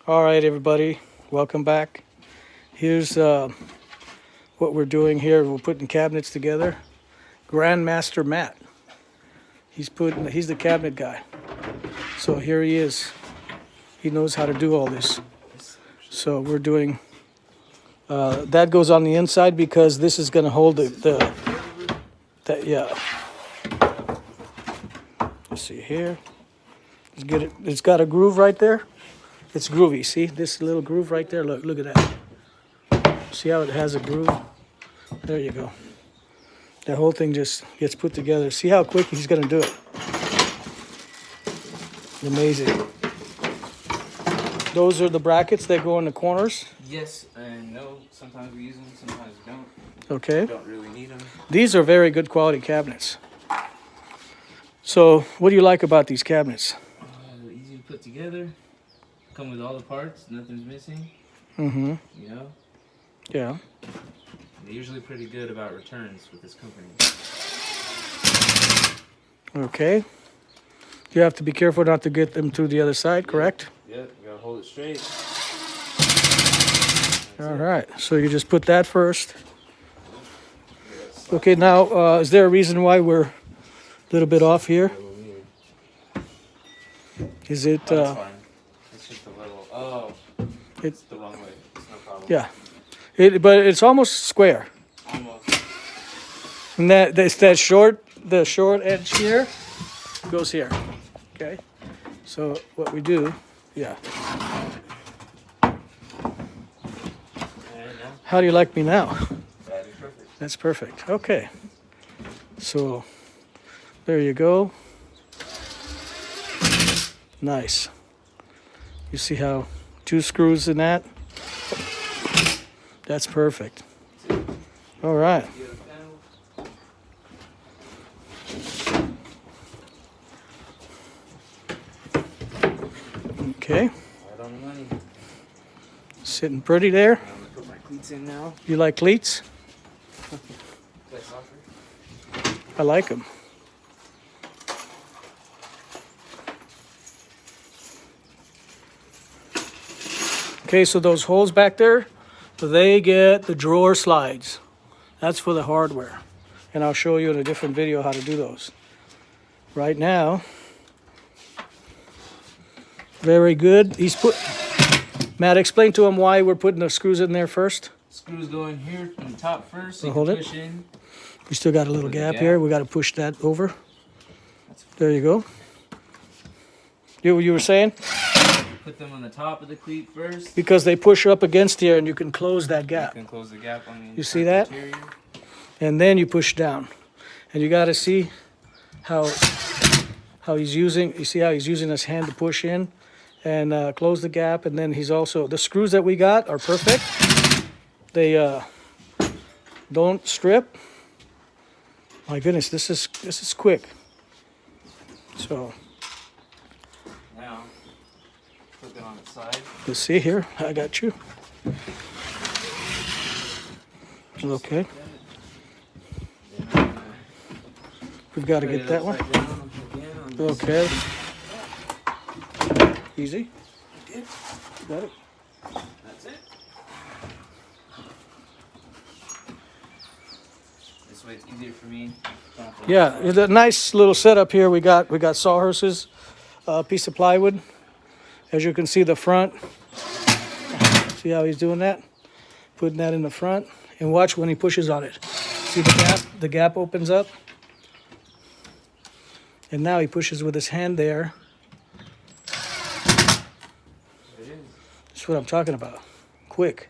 All right, everybody, welcome back. Here's what we're doing here. We're putting cabinets together. Grandmaster Matt. He's the cabinet guy. So here he is. He knows how to do all this. So we're doing. That goes on the inside because this is going to hold yeah. Let's see here. Let's get it. It's got a groove right there. It's groovy. See this little groove right there? Look at that. See how it has a groove? There you go. That whole thing just gets put together. See how quick he's going to do it. Amazing. Those are the brackets that go in the corners. Yes and no. Sometimes we use them, sometimes we don't. Okay. Don't really need them. These are very good quality cabinets. So what do you like about these cabinets? Easy to put together. Come with all the parts. Nothing's missing. Mm-hmm. You know. Yeah. They're usually pretty good about returns with this company. Okay. You have to be careful not to get them to the other side, correct? Yep, we gotta hold it straight. All right. So you just put that first. Okay, now, is there a reason why we're a little bit off here? Is it, That's fine. It's just a little. Oh, it's the wrong way. It's no problem. yeah. But it's almost square. Almost. And the short edge here goes here. Okay. So what we do, yeah. And now, How do you like me now? that is perfect. That's perfect. Okay. So there you go. Nice. You see how 2 screws in that? That's perfect. All right. The other panel. Okay. Right on the money. Sitting pretty there. I'm gonna put my cleats in now. You like cleats? Play soccer. I like them. Okay, so those holes back there, they get the drawer slides. That's for the hardware. And I'll show you in a different video how to do those. Right now, very good. Matt, explain to him why we're putting the screws in there first. Screws go in here on the top first. So you Hold can it. push in. We still got a little With the gap gap. here. We got to push that over. There you go. You were saying? Put them on the top of the cleat first. Because they push up against here and you can close that You gap. can close the gap on the You see that? interior. And then you push down. And you got to see how he's using, you see how he's using his hand to push in and close the gap. And then he's also, the screws that we got are perfect. They don't strip. My goodness, this is quick. So Now, put them on the side. let's see here. I got you. Okay. We've got to get that one. Okay. Easy. Got it. That's it. This way it's easier for me. Yeah, it's a nice little setup here. We got Sawhorse's piece of plywood. As you can see, the front. See how he's doing that? Putting that in the front, and watch when he pushes on it. See the gap? The gap opens up, and now he pushes with his hand there. It is. That's what I'm talking about. Quick.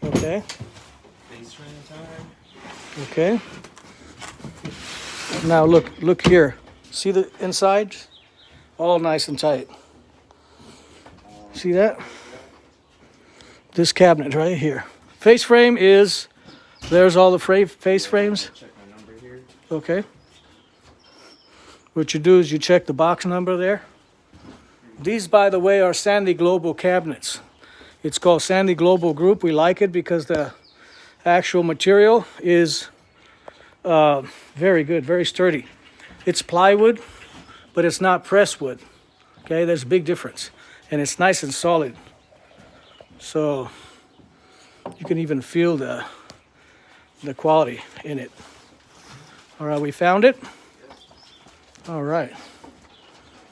Okay. Face frame time. Okay. Now look here. See the inside? All nice and tight. See that? This cabinet right here. Face frame is, there's all the face frames. Check my number here. Okay. What you do is you check the box number there. These, by the way, are Sandy Global cabinets. It's called Sandy Global Group. We like it because the actual material is very good, very sturdy. It's plywood, but it's not pressed wood. Okay, there's a big difference. and it's nice and solid. So you can even feel the quality in it. All right, we found it. All right.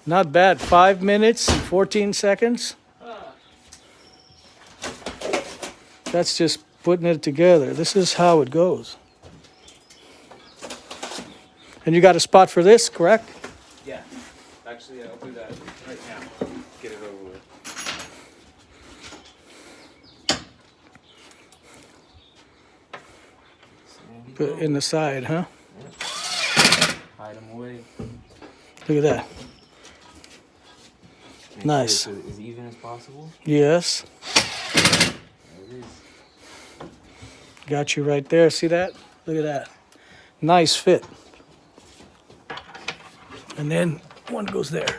Not bad. 5 minutes and 14 seconds. That's just putting it together. This is how it goes. And you got a spot for this, correct? Yeah. Actually, I'll do that right now. Get it over with. Put in the side, huh? Hide them away. Look at that. Make Nice. sure it's as even as possible. Yes. There it is. Got you right there. See that? Look at that. Nice fit. And then one goes there.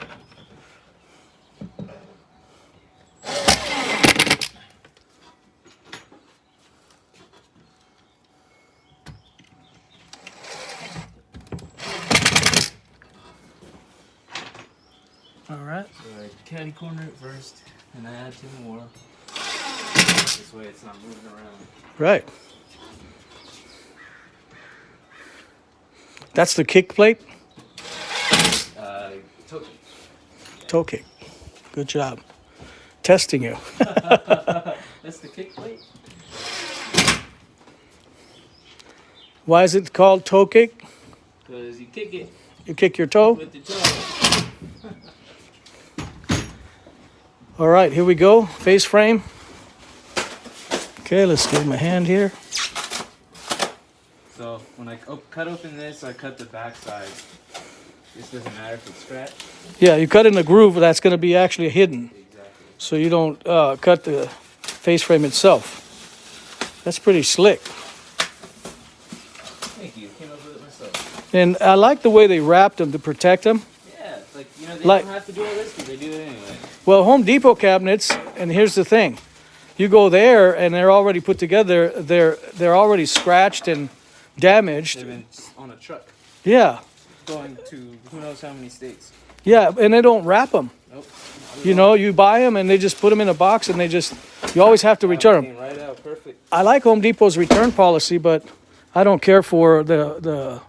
All right. So I caddy corner it first, and I add 2 more. This way it's not moving around. Right. That's the kick plate? Token. Toe kick. Good job. Testing you. That's the kick plate? Why is it called toe kick? Because you kick it You kick your toe? with the toe. All right, here we go. Face frame. Okay, let's give him a hand here. So when I cut open this, I cut the back side. This doesn't matter if it's scratched. Yeah, you cut in the groove that's going to be actually hidden. Exactly. So you don't cut the face frame itself. That's pretty slick. Thank you. Came up with it myself. And I like the way they wrapped them to protect them. Yeah, it's like, you know, they Like- don't have to do all this because they do it anyway. Well, Home Depot cabinets, and here's the thing. You go there and they're already put together. They're already scratched and damaged. They've been on a truck Yeah. going to who knows how many states. Yeah, and they don't wrap them. Nope. You know, you buy them and they just put them in a box and you always have to return them. Came right out, perfect. I like Home Depot's return policy, but I don't care for the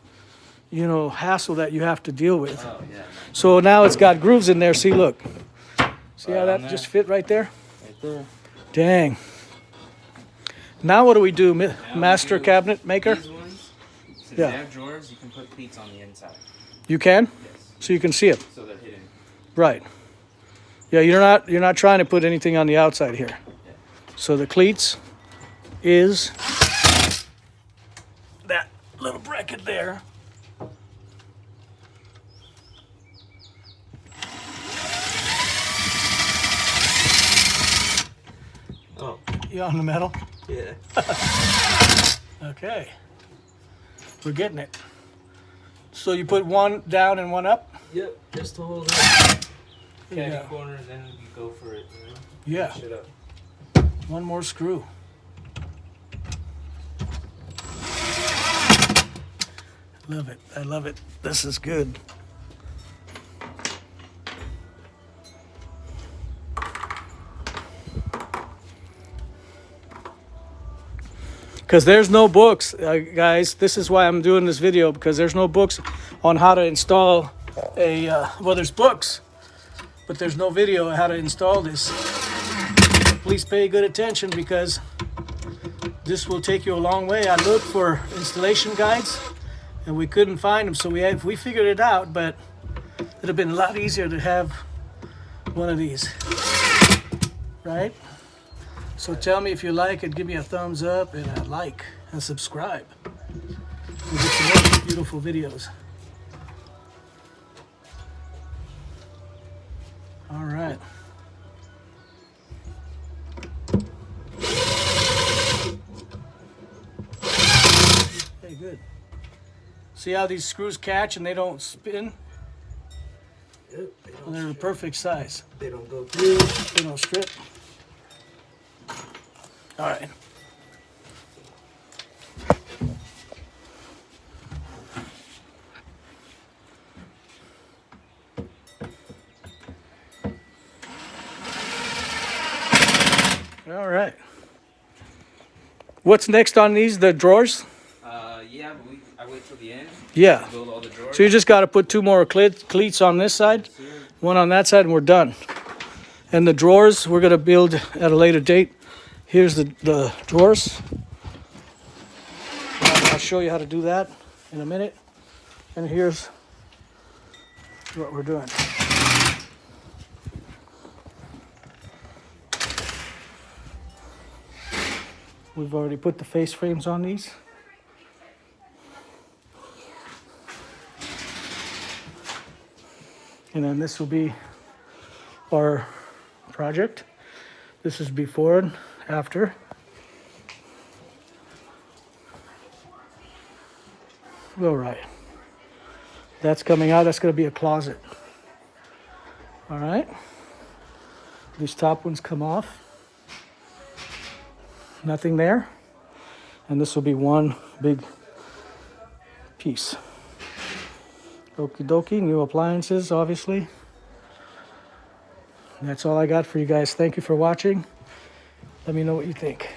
hassle that you have to deal with. Oh yeah, So now it's got grooves in there. See, look. See how Right on that there. just fit right there? right there. Dang. Now what do we do, Now we master do cabinet maker? These ones, since Yeah. they have drawers, you can put pleats on the inside. You can, Yes. so you can see it. So they're hidden. Right. Yeah, you're not trying to put anything on the outside here. So the cleats is that little bracket there. Oh. You on the metal? Yeah. Okay. We're getting it. So you put one down and one up? Yep. Just to hold it. Caddy Yeah. corner, then you go for it. You know? Yeah. Push it up. One more screw. Love it. I love it. This is good. Because there's no books, guys. This is why I'm doing this video, because there's no books on how to install a, well, there's books, but there's no video on how to install this. Please pay good attention, because this will take you a long way. I looked for installation guides and we couldn't find them, so we figured it out, but it'd have been a lot easier to have one of these, right? So tell me if you like it, give me a thumbs up and a like and subscribe. We'll get some more beautiful videos. All right. Okay, good. See how these screws catch and they don't spin? Yep. And they're the perfect size. They don't go through. They don't strip. All right. All right. What's next on these? The drawers? Yeah, but I wait till the end Yeah. to build all the drawers. So you just got to put two more cleats on this side, one on that side, and we're done. And the drawers we're gonna build at a later date. Here's the drawers. I'll show you how to do that in a minute. And here's what we're doing. We've already put the face frames on these. And then this will be our project. This is before and after. All right. That's coming out. That's going to be a closet. All right. These top ones come off. Nothing there. And this will be one big piece. Okie dokie, new appliances, obviously. And that's all I got for you guys. Thank you for watching. Let me know what you think.